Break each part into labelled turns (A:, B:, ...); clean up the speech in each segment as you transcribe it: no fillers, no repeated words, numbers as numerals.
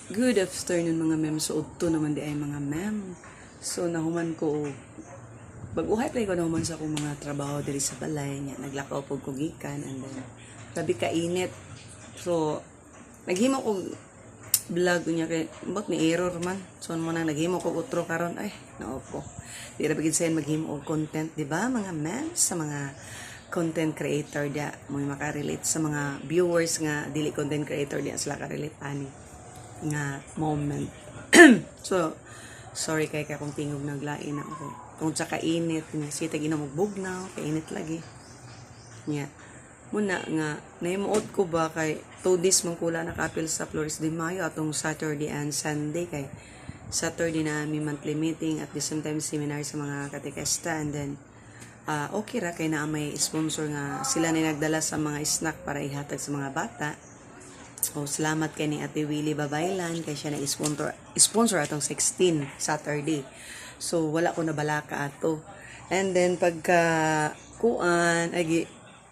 A: Good afternoon mga mem. So, udto naman di ay mga mem. So, nahuman ko, baguhay play ko nahuman sa akong mga trabaho diri sa balay niya. Naglakaw po kugikan and then, labi ka init. So, naghimo ko vlog niya kay, bak ni error man. So, mo na naghimo ko utro karon ay, naopo. Di ra bigid sayon maghimo og content, di ba mga mem? Sa mga content creator dia mo makarelate sa mga viewers nga dili content creator dia sila ka-relate ani nga moment. So, sorry kay kung tingog naglain ako. Kung sa kainit nga, sita ginamog bugnaw, kainit lagi. Nya, muna nga, naimuot ko ba kay 2 days man kula nakapil sa Flores de Mayo atong Saturday and Sunday kay Saturday na may monthly meeting at the same time seminar sa mga katekesta and then okay ra kay na may sponsor nga sila na nagdala sa mga snack para ihatag sa mga bata. So, salamat kay ni Ate Willie Babaylan kay siya na-sponsor atong 16 Saturday. So, wala ko na balaka ato. And then, pagka kuan, ay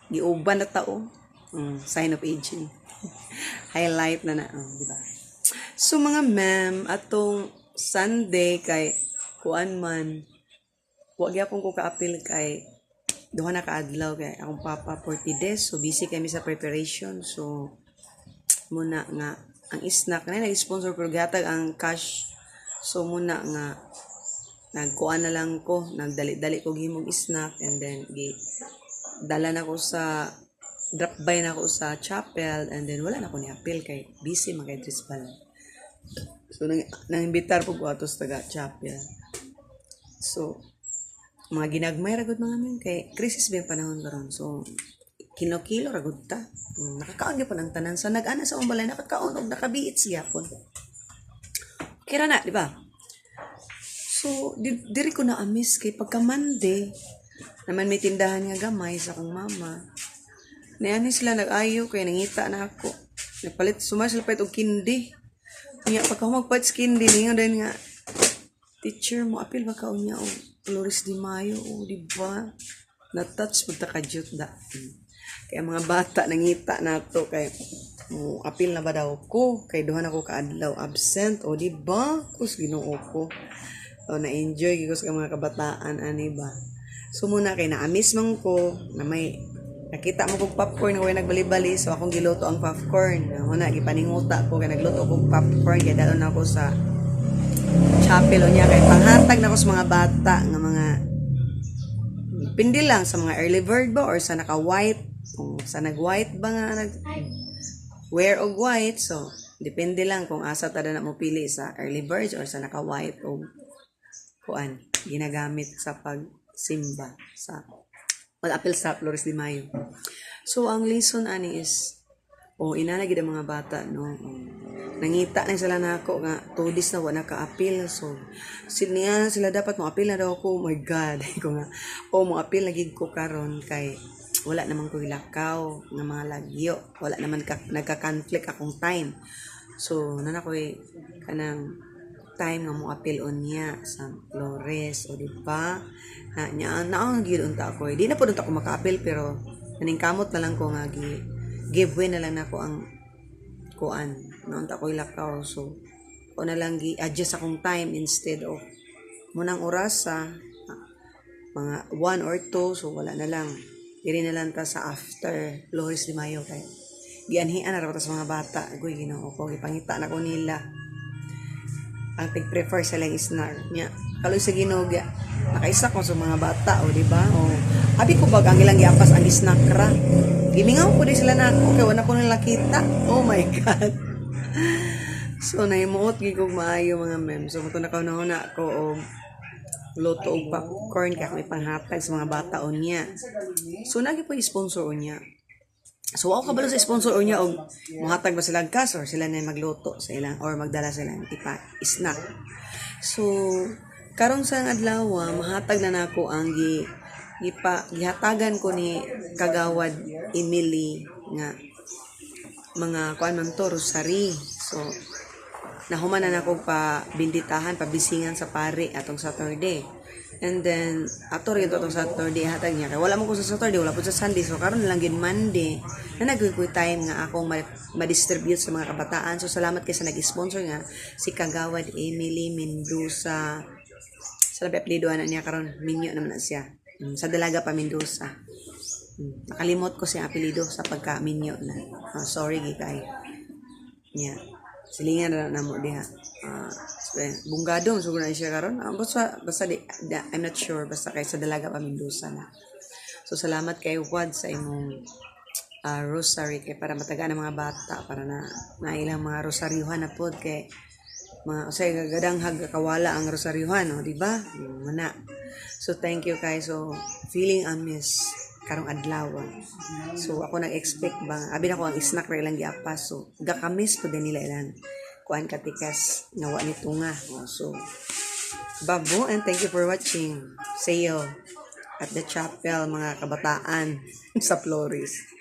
A: giuban na tao. Sign of aging. Highlight na di ba? So, mga ma'am, atong Sunday kay kuan man, wag yapon ko ka-appeal kay duha na kaadlaw kay akong papa 40 days. So, busy kami sa preparation. So, muna nga ang snack na nag-sponsor pero gatag ang cash, so muna nga nagkuan na lang ko, nagdali-dali ko gimong snack and then dala na ko sa drop by na ko sa chapel and then wala na ko ni appeal kay busy mga Drisbal. So nang-imbitar po ko atos taga chapel. So mga ginagmay ragod mga men kay crisis ba yung panahon karon. So kilo-kilo ragod ta. Nakakaon gyapon ang tanan sa nag-ana sa umbalay, nakakaon og nakabiit siya pon. Kira na, di ba? So, diri ko na amis kay pagka Monday naman may tindahan nga gamay sa akong mama. Niani sila nag-ayo kay nangita na ako. Nagpalit sumasal pa og kindi. Nya pagka magpalit kindi niya din nga teacher mo apil ba ka unya og Flores de Mayo o di ba? Na-touch mo ta ka jut da. Kaya mga bata nangita nato kay apil na ba daw ko kay duha na ko kaadlaw absent o di ba kus Ginoo ko o na-enjoy gyud sa mga kabataan ani ba. So muna kay na-miss man ko na may nakita mo kog popcorn nga way nagbali-bali, so akong giluto ang popcorn. Muna gipaninguta ko kay nagluto kog popcorn kay dalon ako sa chapel o niya kay panghatag na ko sa mga bata nga mga pindi lang sa mga early bird ba or sa naka-white. Kung sa nag-white ba nga wear og white, so depende lang kung asa tada na mo pili sa early birds or sa naka-white o kuan ginagamit sa pagsimba sa pag-apil sa Flores de Mayo. So ang lesson ani is inanagid ang mga bata no. Nangita na sila nako nga 2 days na wala ka-apil, so sila dapat mo apil na daw ako. Oh my god ko nga mo apil lagi ko karon kay wala naman ko ilakaw ng mga lagyo, wala naman nagka-conflict akong time. So nana ko kanang time nga mo appeal on niya sa Flores o di ba na nya naong gyud unta ako di na pud unta ko maka-appeal pero naningkamot na lang ko nga giveaway na lang nako ang kuan naunta ko ilakaw, so ko na lang gi-adjust akong time instead of munang oras sa mga 1 or 2, so wala na lang diri na lang ta sa after Flores de Mayo kay gianhian na ra ta sa mga bata. Agoy Ginoo ko gipangita na ko nila ang tig-prefer sa lang snack nya kaloy sa Ginoo nakaisa ko sa mga bata o di ba o abi ko bag ang ilang giapas ang snack ra gimingaw ko di sila na okay wala ko nila kita. Oh my god. So naimuot gyud kog maayo mga mem. So kung nakauna ko og luto og popcorn kaya may panghatag sa mga bata o niya. So nagi po sponsor o niya. So ako kabalo sa sponsor o niya og muhatag ba sila gas or sila na magluto sa ilang or magdala sila ng snack. So karon sa adlaw mahatag na nako ang gihatagan ko ni Kagawad Emily nga mga kuan man to rosary. So nahuman na nako pa binditahan pabisingan sa pare atong Saturday. And then, ato rin ito Saturday, hatag niya. Kaya wala mo ko sa Saturday, wala po sa Sunday. So, karon lang gin Monday, na nag-quick time nga akong ma-distribute sa mga kabataan. So, salamat kay sa nag-sponsor nga, si Kagawad Emily Mendoza. Sa labi apelidoan na niya karon, Minyo naman na siya. Sa Dalaga pa Mendoza. Nakalimot ko siya apelido sa pagka-Minyo na. Sorry, gikay. Yeah. Silingan na mo diha. Bunggado, siguro na siya karon. Basta I'm not sure. Basta kay sa Dalaga pa Mendoza na. So, salamat kay Wad sa imong rosary kay para matagaan ang mga bata para na ilang mga rosaryuhan na pod kay mga usay gagadang hagkawala ang rosaryuhan, no, di ba? Mana. So thank you guys. So feeling amiss karong adlaw. So ako nag-expect ba abi na ko ang snack ra ilang giapas. So gakamis po din nila ilang kuan katikas nga wa ni tunga. So babo, and thank you for watching. See you at the chapel mga kabataan sa Flores.